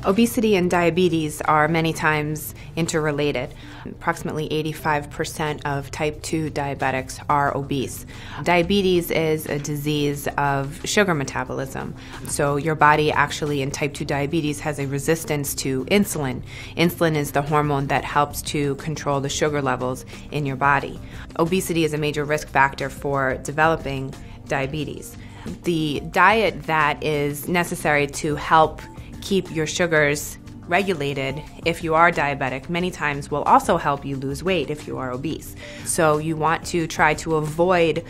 Obesity and diabetes are many times interrelated. Approximately 85% of type 2 diabetics are obese. Diabetes is a disease of sugar metabolism. So your body actually in type 2 diabetes has a resistance to insulin. Insulin is the hormone that helps to control the sugar levels in your body. Obesity is a major risk factor for developing diabetes. The diet that is necessary to help keep your sugars regulated if you are diabetic many times will also help you lose weight if you are obese. So you want to try to avoid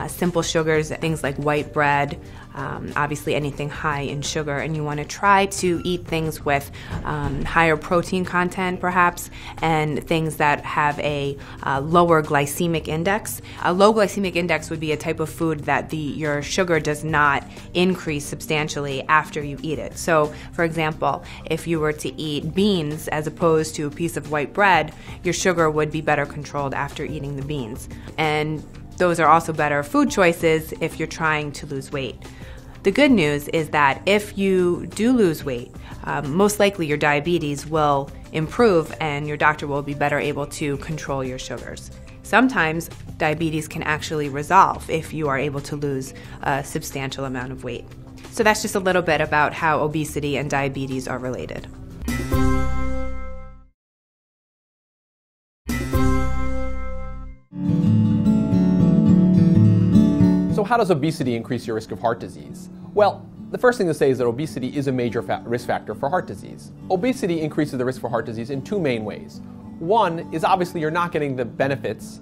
simple sugars, things like white bread, obviously anything high in sugar, and you want to try to eat things with higher protein content perhaps, and things that have a lower glycemic index. A low glycemic index would be a type of food that your sugar does not increase substantially after you eat it. So for example, if you were to eat beans as opposed to a piece of white bread, your sugar would be better controlled after eating the beans. And those are also better food choices if you're trying to lose weight. The good news is that if you do lose weight, most likely your diabetes will improve and your doctor will be better able to control your sugars. Sometimes diabetes can actually resolve if you are able to lose a substantial amount of weight. So that's just a little bit about how obesity and diabetes are related. So how does obesity increase your risk of heart disease? Well, the first thing to say is that obesity is a major risk factor for heart disease. Obesity increases the risk for heart disease in two main ways. One is obviously you're not getting the benefits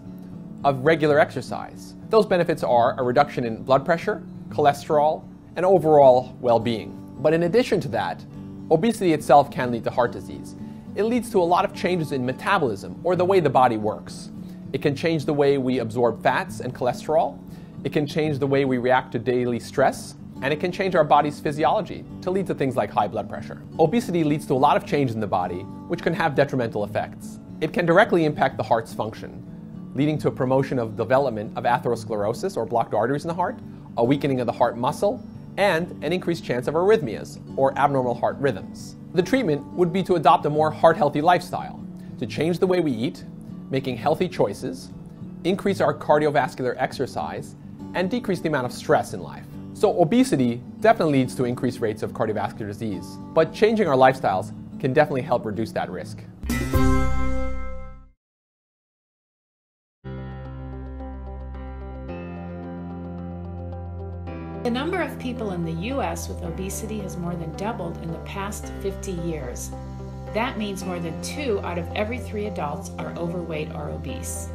of regular exercise. Those benefits are a reduction in blood pressure, cholesterol, and overall well-being. But in addition to that, obesity itself can lead to heart disease. It leads to a lot of changes in metabolism, or the way the body works. It can change the way we absorb fats and cholesterol. It can change the way we react to daily stress, and it can change our body's physiology to lead to things like high blood pressure. Obesity leads to a lot of change in the body, which can have detrimental effects. It can directly impact the heart's function, leading to a promotion of development of atherosclerosis, or blocked arteries in the heart, a weakening of the heart muscle, and an increased chance of arrhythmias, or abnormal heart rhythms. The treatment would be to adopt a more heart-healthy lifestyle, to change the way we eat, making healthy choices, increase our cardiovascular exercise, and decrease the amount of stress in life. So obesity definitely leads to increased rates of cardiovascular disease, but changing our lifestyles can definitely help reduce that risk. The number of people in the U.S. with obesity has more than doubled in the past 50 years. That means more than 2 out of every 3 adults are overweight or obese.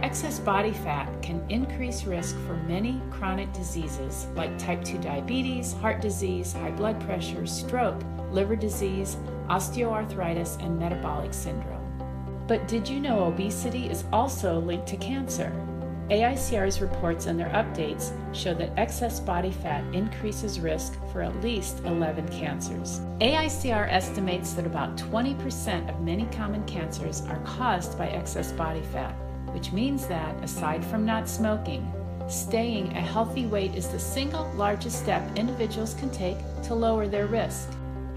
Excess body fat can increase risk for many chronic diseases like type 2 diabetes, heart disease, high blood pressure, stroke, liver disease, osteoarthritis, and metabolic syndrome. But did you know obesity is also linked to cancer? AICR's reports and their updates show that excess body fat increases risk for at least 11 cancers. AICR estimates that about 20% of many common cancers are caused by excess body fat, which means that, aside from not smoking, staying a healthy weight is the single largest step individuals can take to lower their risk.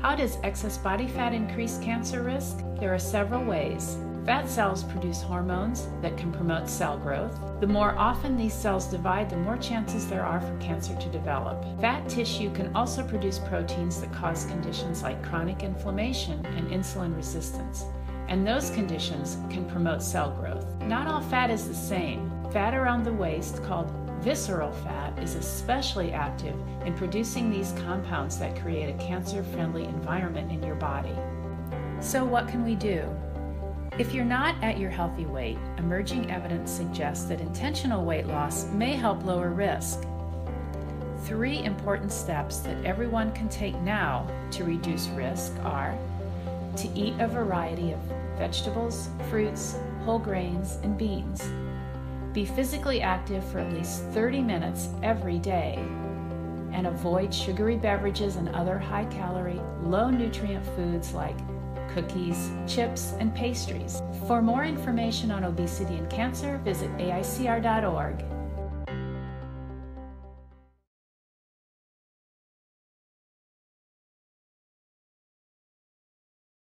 How does excess body fat increase cancer risk? There are several ways. Fat cells produce hormones that can promote cell growth. The more often these cells divide, the more chances there are for cancer to develop. Fat tissue can also produce proteins that cause conditions like chronic inflammation and insulin resistance, and those conditions can promote cell growth. Not all fat is the same. Fat around the waist, called visceral fat, is especially active in producing these compounds that create a cancer-friendly environment in your body. So what can we do? If you're not at your healthy weight, emerging evidence suggests that intentional weight loss may help lower risk. 3 important steps that everyone can take now to reduce risk are to eat a variety of vegetables, fruits, whole grains, and beans. Be physically active for at least 30 minutes every day, and avoid sugary beverages and other high-calorie, low-nutrient foods like cookies, chips, and pastries. For more information on obesity and cancer, visit AICR.org.